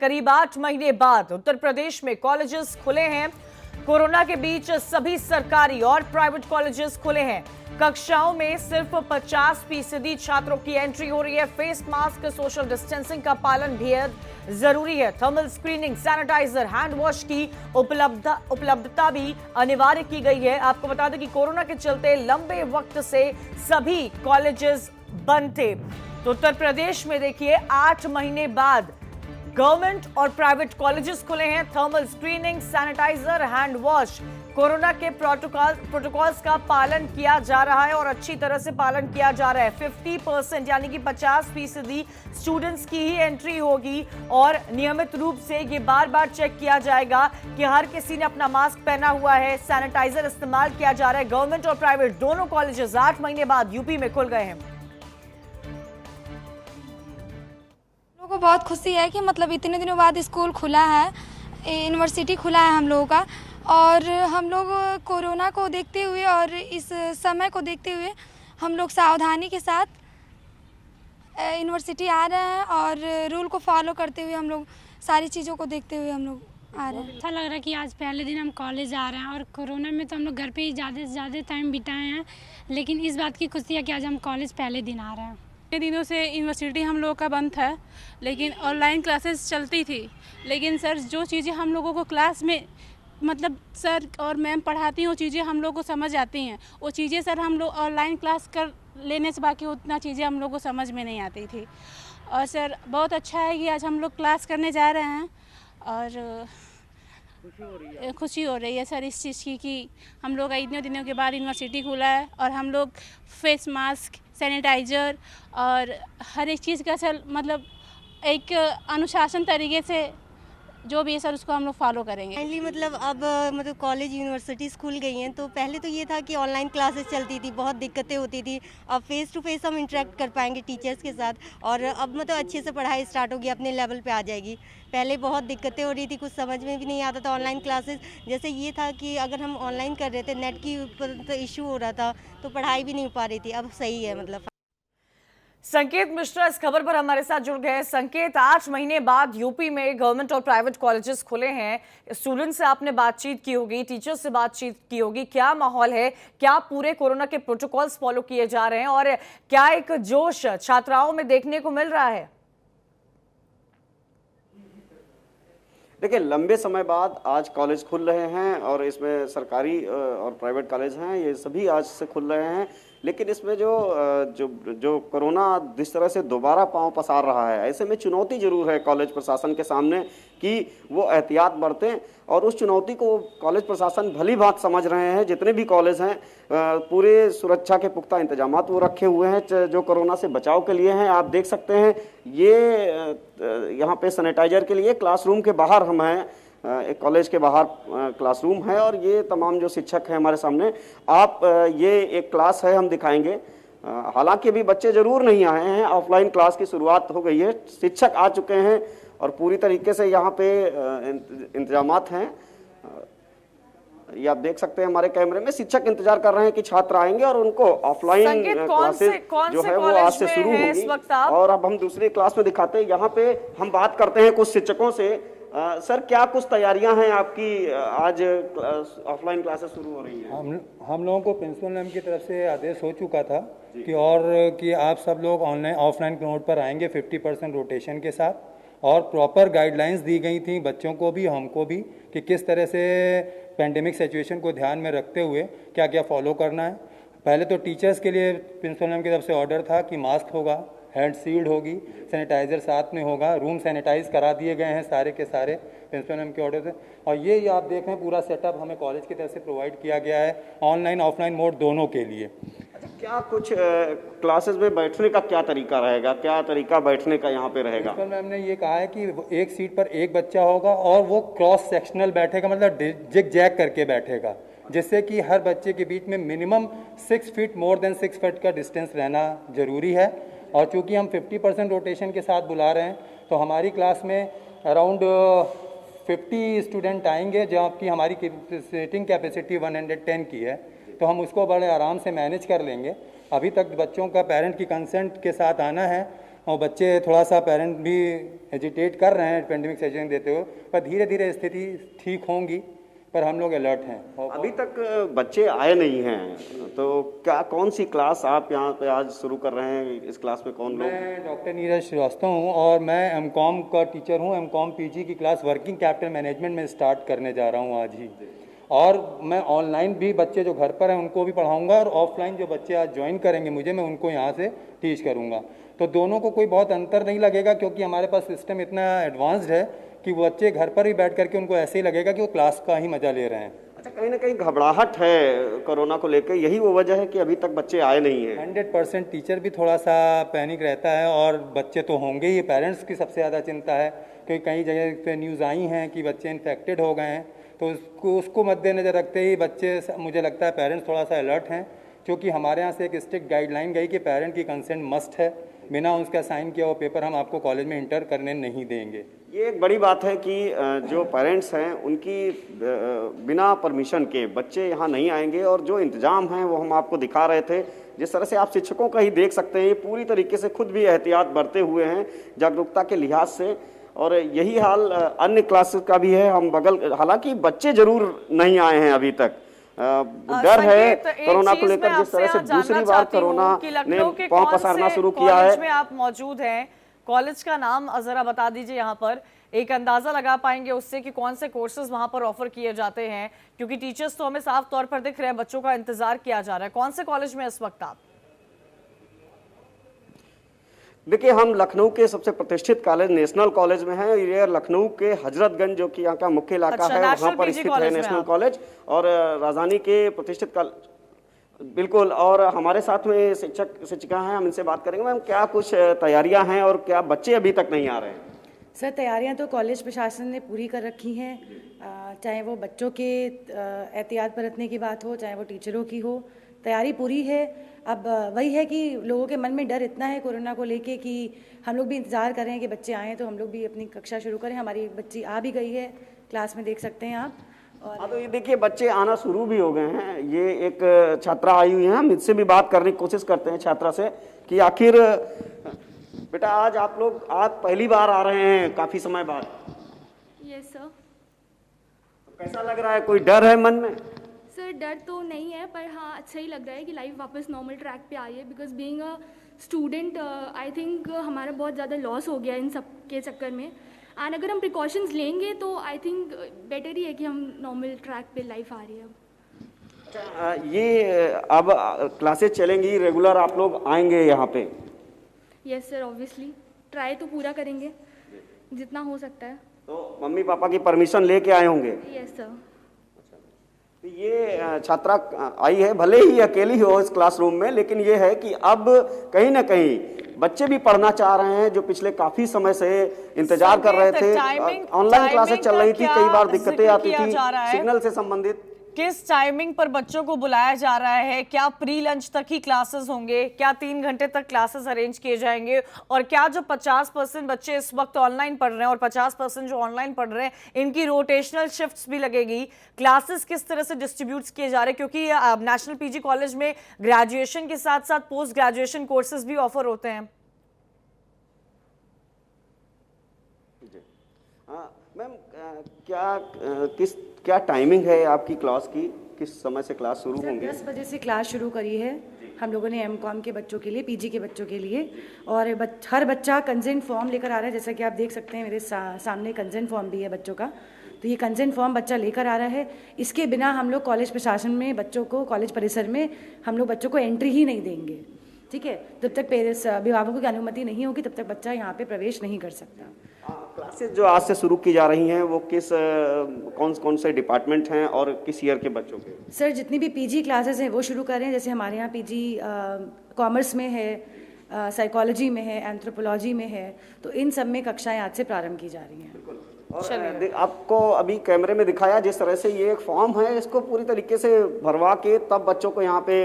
करीब 8 महीने बाद उत्तर प्रदेश में कॉलेजेस खुले हैं। कोरोना के बीच सभी सरकारी और प्राइवेट कॉलेजेस खुले हैं। कक्षाओं में सिर्फ 50% छात्रों की एंट्री हो रही है। फेस मास्क, सोशल डिस्टेंसिंग का पालन बेहद जरूरी है। Thermal screening, sanitiser, hand wash की उपलब्धता भी अनिवार्य की गई है। आपको बता दें कि कोरोना के चलते लंबे वक्त से सभी कॉलेजेस बंद थे। तो उत्तर प्रदेश में देखिए 8 महीने बाद गवर्नमेंट और प्राइवेट कॉलेजेस खुले हैं। Thermal screening, sanitiser, hand wash, corona के प्रोटोकॉल्स का पालन किया जा रहा है और अच्छी तरह से पालन किया जा रहा है। 50% यानी कि 50% स्टूडेंट्स की ही एंट्री होगी और नियमित रूप से ये बार बार चेक किया जाएगा कि हर किसी ने अपना मास्क पहना हुआ है, सैनिटाइजर इस्तेमाल किया जा रहा है। गवर्नमेंट और प्राइवेट दोनों कॉलेजेस 8 महीने बाद यूपी में खुल गए हैं। को बहुत खुशी है कि मतलब इतने दिनों बाद स्कूल खुला है, यूनिवर्सिटी खुला है हम लोगों का। और हम लोग कोरोना को देखते हुए और इस समय को देखते हुए हम लोग सावधानी के साथ यूनिवर्सिटी आ रहे हैं और रूल को फॉलो करते हुए हम लोग सारी चीज़ों को देखते हुए हम लोग आ रहे हैं। अच्छा लग रहा है कि आज पहले दिन हम कॉलेज आ रहे हैं और कोरोना में तो हम लोग घर पे ही ज़्यादा से ज़्यादा टाइम बिताए हैं, लेकिन इस बात की खुशी है कि आज हम कॉलेज पहले दिन आ रहे हैं। इतने दिनों से यूनिवर्सिटी हम लोगों का बंद था, लेकिन ऑनलाइन क्लासेस चलती थी। लेकिन सर जो चीज़ें हम लोगों को क्लास में मतलब सर और मैम पढ़ाती हैं वो चीज़ें हम लोग को समझ आती हैं। वो चीज़ें सर हम लोग ऑनलाइन क्लास कर लेने से बाकी उतना चीज़ें हम लोग को समझ में नहीं आती थी। और सर बहुत अच्छा है कि आज हम लोग क्लास करने जा रहे हैं और खुशी हो रही है सर इस चीज़ की कि हम लोग इतने दिनों के बाद यूनिवर्सिटी खुला है और हम लोग फेस मास्क, सैनिटाइज़र और हर एक चीज़ का सर मतलब एक अनुशासन तरीके से जो भी है सर उसको हम लोग फॉलो करेंगे। फाइनली मतलब अब मतलब कॉलेज यूनिवर्सिटीज़ खुल गई हैं, तो पहले तो ये था कि ऑनलाइन क्लासेस चलती थी, बहुत दिक्कतें होती थी। अब फेस टू फेस हम इंटरेक्ट कर पाएंगे टीचर्स के साथ और अब मतलब अच्छे से पढ़ाई स्टार्ट होगी, अपने लेवल पे आ जाएगी। पहले बहुत दिक्कतें हो रही थी, कुछ समझ में भी नहीं आता था ऑनलाइन क्लासेस। जैसे ये था कि अगर हम ऑनलाइन कर रहे थे, नेट की ऊपर इशू हो रहा था तो पढ़ाई भी नहीं हो पा रही थी। अब सही है मतलब। संकेत मिश्रा इस खबर पर हमारे साथ जुड़ गए। संकेत, 8 महीने बाद यूपी में गवर्नमेंट और प्राइवेट कॉलेजेस खुले हैं। स्टूडेंट से आपने बातचीत की होगी, टीचर से बातचीत की होगी, क्या माहौल है? क्या पूरे कोरोना के प्रोटोकॉल्स फॉलो किए जा रहे हैं और क्या एक जोश छात्राओं में देखने को मिल रहा है? देखिए, लंबे समय बाद आज कॉलेज खुल रहे हैं और इसमें सरकारी और प्राइवेट कॉलेज हैं, ये सभी आज से खुल रहे हैं। लेकिन इसमें जो कोरोना जिस तरह से दोबारा पांव पसार रहा है, ऐसे में चुनौती जरूर है कॉलेज प्रशासन के सामने कि वो एहतियात बरतें। और उस चुनौती को कॉलेज प्रशासन भली भांति समझ रहे हैं। जितने भी कॉलेज हैं पूरे सुरक्षा के पुख्ता इंतजाम वो रखे हुए हैं जो कोरोना से बचाव के लिए हैं। आप देख सकते हैं ये यहाँ पे सैनिटाइजर के लिए क्लासरूम के बाहर हम हैं, एक कॉलेज के बाहर क्लासरूम है और ये तमाम जो शिक्षक हैं हमारे सामने। आप ये एक क्लास है, हम दिखाएंगे। हालांकि अभी बच्चे जरूर नहीं आए हैं, ऑफलाइन क्लास की शुरुआत हो गई है, शिक्षक आ चुके हैं और पूरी तरीके से यहाँ पे इंतजामात हैं। ये आप देख सकते हैं हमारे कैमरे में, शिक्षक इंतजार कर रहे हैं कि छात्र आएंगे और उनको ऑफलाइन क्लासेस जो है वो आज से शुरू होंगी। और अब हम दूसरी क्लास में दिखाते हैं, यहाँ पे हम बात करते हैं कुछ शिक्षकों से। सर, क्या कुछ तैयारियां हैं आपकी? आज ऑफलाइन क्लासेस शुरू हो रही हैं। हम लोगों को प्रिंसिपल मैम की तरफ से आदेश हो चुका था कि आप सब लोग ऑफलाइन मोड पर आएंगे 50% रोटेशन के साथ। और प्रॉपर गाइडलाइंस दी गई थी बच्चों को भी, हमको भी, कि किस तरह से पेंडेमिक सिचुएशन को ध्यान में रखते हुए क्या क्या फॉलो करना है। पहले तो टीचर्स के लिए प्रिंसिपल मैम की तरफ से ऑर्डर था कि मास्क होगा, हैंड शील्ड होगी, सैनिटाइजर साथ में होगा, रूम सैनिटाइज करा दिए गए हैं सारे के सारे प्रिंसिपल मैम के ऑर्डर से। और ये आप देख रहे हैं पूरा सेटअप हमें कॉलेज की तरफ से प्रोवाइड किया गया है, ऑनलाइन ऑफलाइन मोड दोनों के लिए। अच्छा, क्या कुछ क्लासेस में बैठने का क्या तरीका रहेगा, क्या तरीका बैठने का यहाँ पे रहेगा? प्रिंसिपल मैम ने ये कहा है कि एक सीट पर एक बच्चा होगा और वो क्रॉस सेक्शनल बैठेगा, मतलब जिग जैग करके बैठेगा, जिससे कि हर बच्चे के बीच में minimum 6 feet, more than 6 feet का डिस्टेंस रहना जरूरी है। और चूंकि हम 50% रोटेशन के साथ बुला रहे हैं तो हमारी क्लास में अराउंड 50 स्टूडेंट आएंगे, जबकि हमारी सीटिंग कैपेसिटी 110 की है, तो हम उसको बड़े आराम से मैनेज कर लेंगे। अभी तक बच्चों का पेरेंट की कंसेंट के साथ आना है और बच्चे थोड़ा सा पेरेंट भी हेजिटेट कर रहे हैं पेंडेमिक सेशन देते हुए, पर धीरे धीरे स्थिति ठीक होंगी, पर हम लोग अलर्ट हैं। अभी तक बच्चे आए नहीं हैं, तो क्या कौन सी क्लास आप यहाँ पे आज शुरू कर रहे हैं? इस क्लास में कौन लोग? मैं डॉक्टर नीरज श्रीवास्तव हूँ और मैं एमकॉम का टीचर हूँ। एमकॉम पीजी की क्लास वर्किंग कैपिटल मैनेजमेंट में स्टार्ट करने जा रहा हूँ आज ही। और मैं ऑनलाइन भी बच्चे जो घर पर हैं उनको भी पढ़ाऊँगा, और ऑफलाइन जो बच्चे आज ज्वाइन करेंगे मुझे, मैं उनको यहाँ से टीच करूँगा। तो दोनों को कोई बहुत अंतर नहीं लगेगा, क्योंकि हमारे पास सिस्टम इतना एडवांस्ड है कि वो बच्चे घर पर भी बैठ करके उनको ऐसे ही लगेगा कि वो क्लास का ही मजा ले रहे हैं। अच्छा, कहीं ना कहीं घबराहट है कोरोना को लेकर, यही वो वजह है कि अभी तक बच्चे आए नहीं हैं? 100% टीचर भी थोड़ा सा पैनिक रहता है, और बच्चे तो होंगे ही। पेरेंट्स की सबसे ज़्यादा चिंता है, क्योंकि कई जगह पे न्यूज़ आई हैं कि बच्चे इन्फेक्टेड हो गए हैं, तो उसको मद्देनज़र रखते ही बच्चे, मुझे लगता है पेरेंट्स थोड़ा सा अलर्ट हैं, क्योंकि हमारे यहाँ से एक स्ट्रिक्ट गाइडलाइन गई कि पेरेंट की कंसेंट मस्ट है, बिना उसका साइन किया हुआ पेपर हम आपको कॉलेज में इंटर करने नहीं देंगे। ये एक बड़ी बात है कि जो पेरेंट्स हैं उनकी बिना परमिशन के बच्चे यहाँ नहीं आएंगे, और जो इंतजाम हैं वो हम आपको दिखा रहे थे। जिस तरह से आप शिक्षकों का ही देख सकते हैं, ये पूरी तरीके से खुद भी एहतियात बरते हुए हैं जागरूकता के लिहाज से, और यही हाल अन्य क्लासेस का भी है। हम बगल, हालांकि बच्चे जरूर नहीं आए हैं अभी तक, डर है कोरोना को लेकर। जिस तरह से दूसरी बार कोरोना ने पांव पसारना शुरू किया है। कॉलेज में आप मौजूद हैं, कॉलेज का नाम जरा बता दीजिए, यहाँ पर एक अंदाजा लगा पाएंगे उससे कि कौन से कोर्सेज वहां पर ऑफर किए जाते हैं? क्योंकि टीचर्स तो हमें साफ तौर पर दिख रहे हैं, बच्चों का इंतजार किया जा रहा है। कौन से कॉलेज में इस वक्त आप? देखिए, हम लखनऊ के सबसे प्रतिष्ठित कॉलेज नेशनल कॉलेज में हैं। ये लखनऊ के हजरतगंज, जो कि यहाँ का मुख्य इलाका है, वहाँ पर स्थित है नेशनल कॉलेज, और राजधानी के प्रतिष्ठित कॉलेज। बिल्कुल, और हमारे साथ में शिक्षिका हैं, हम इनसे बात करेंगे। मैम, क्या कुछ तैयारियां हैं और क्या बच्चे अभी तक नहीं आ रहे हैं? सर, तैयारियां तो कॉलेज प्रशासन ने पूरी कर रखी हैं, चाहे वो बच्चों के एहतियात बरतने की बात हो, चाहे वो टीचरों की हो, तैयारी पूरी है। अब वही है कि लोगों के मन में डर इतना है कोरोना को लेके कि हम लोग भी इंतज़ार कर रहे हैं कि बच्चे आएँ तो हम लोग भी अपनी कक्षा शुरू करें। हमारी एक बच्ची आ भी गई है, क्लास में देख सकते हैं आप। हाँ, तो ये देखिए, बच्चे आना शुरू भी हो गए हैं। ये एक छात्रा आई हुई है, हम इससे भी बात करने की कोशिश करते हैं छात्रा से कि आखिर बेटा आज आप पहली बार आ रहे हैं काफी समय बाद? Yes sir. तो कैसा लग रहा है? कोई डर है मन में? सर, डर तो नहीं है, पर हाँ अच्छा ही लग रहा है कि लाइफ वापस नॉर्मल ट्रैक पे आई है। Because being a student I think हमारा बहुत ज़्यादा लॉस हो गया इन सब के चक्कर में। एंड अगर हम प्रिकॉशंस लेंगे तो आई थिंक बेटर ही है कि हम नॉर्मल ट्रैक पे लाइफ आ रही है अब। ये अब क्लासेस चलेंगी रेगुलर, आप लोग आएंगे यहाँ पे? यस सर, ऑब्वियसली ट्राई तो पूरा करेंगे जितना हो सकता है। तो मम्मी पापा की परमिशन लेके आए होंगे? Yes sir. ये छात्रा आई है, भले ही अकेली हो इस क्लासरूम में, लेकिन ये है कि अब कहीं ना कहीं बच्चे भी पढ़ना चाह रहे हैं, जो पिछले काफी समय से इंतजार कर रहे थे। ऑनलाइन क्लासेस चल रही थी, कई बार दिक्कतें आती थी सिग्नल से संबंधित। किस टाइमिंग पर बच्चों को बुलाया जा रहा है? क्या प्री लंच तक ही क्लासेस होंगे? क्या 3 घंटे तक क्लासेस अरेंज किए जाएंगे? और क्या जो 50% बच्चे इस वक्त ऑनलाइन पढ़ रहे हैं और 50% जो ऑनलाइन पढ़ रहे हैं, इनकी रोटेशनल शिफ्ट्स भी लगेगी? क्लासेस किस तरह से डिस्ट्रीब्यूट किए जा रहे हैं? क्योंकि नेशनल पीजी कॉलेज में ग्रेजुएशन के साथ साथ पोस्ट ग्रेजुएशन कोर्सेज भी ऑफर होते हैं। मैम, क्या टाइमिंग है आपकी क्लास की? किस समय से क्लास शुरू होंगे? 10 बजे से क्लास शुरू करी है हम लोगों ने एमकॉम के बच्चों के लिए, पीजी के बच्चों के लिए। और हर बच्चा कंसेंट फॉर्म लेकर आ रहा है, जैसा कि आप देख सकते हैं मेरे सामने कंसेंट फॉर्म भी है बच्चों का। तो ये कंसेंट फॉर्म बच्चा लेकर आ रहा है। इसके बिना हम लोग कॉलेज प्रशासन में बच्चों को, कॉलेज परिसर में हम लोग बच्चों को एंट्री ही नहीं देंगे, ठीक है? जब तक पेरेंट्स, अभिभावकों की अनुमति नहीं होगी तब तक बच्चा यहाँ पे प्रवेश नहीं कर सकता। क्लासेस जो आज से शुरू की जा रही हैं वो कौन से डिपार्टमेंट हैं और किस ईयर के बच्चों के? सर, जितनी भी पीजी क्लासेस हैं वो शुरू कर रहे हैं। जैसे हमारे यहाँ पीजी कॉमर्स में है, साइकोलॉजी में है, एंथ्रोपोलॉजी में है, तो इन सब में कक्षाएं आज से प्रारंभ की जा रही हैं। और आपको अभी कैमरे में दिखाया जिस तरह से ये एक फॉर्म है, इसको पूरी तरीके से भरवा के तब बच्चों को यहाँ पे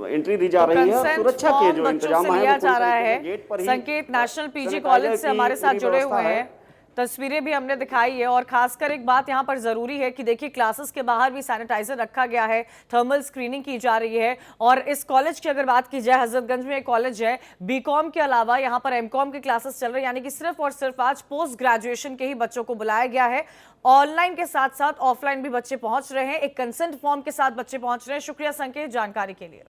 एंट्री दी जा रही है। सुरक्षा के जो इंतजाम है जा रहा है। संकेत नेशनल पीजी कॉलेज से हमारे साथ जुड़े हुए हैं। तस्वीरें भी हमने दिखाई है और खासकर एक बात यहाँ पर जरूरी है कि देखिए क्लासेस के बाहर भी सैनिटाइजर रखा गया है, थर्मल स्क्रीनिंग की जा रही है। और इस कॉलेज की अगर बात की जाए, हजरतगंज में एक कॉलेज है, बीकॉम के अलावा यहाँ पर एमकॉम की क्लासेस चल रही है, यानी कि सिर्फ और सिर्फ आज पोस्ट ग्रेजुएशन के ही बच्चों को बुलाया गया है। ऑनलाइन के साथ साथ ऑफलाइन भी बच्चे पहुंच रहे हैं, एक कंसेंट फॉर्म के साथ बच्चे पहुंच रहे हैं। शुक्रिया संकेत जानकारी के लिए।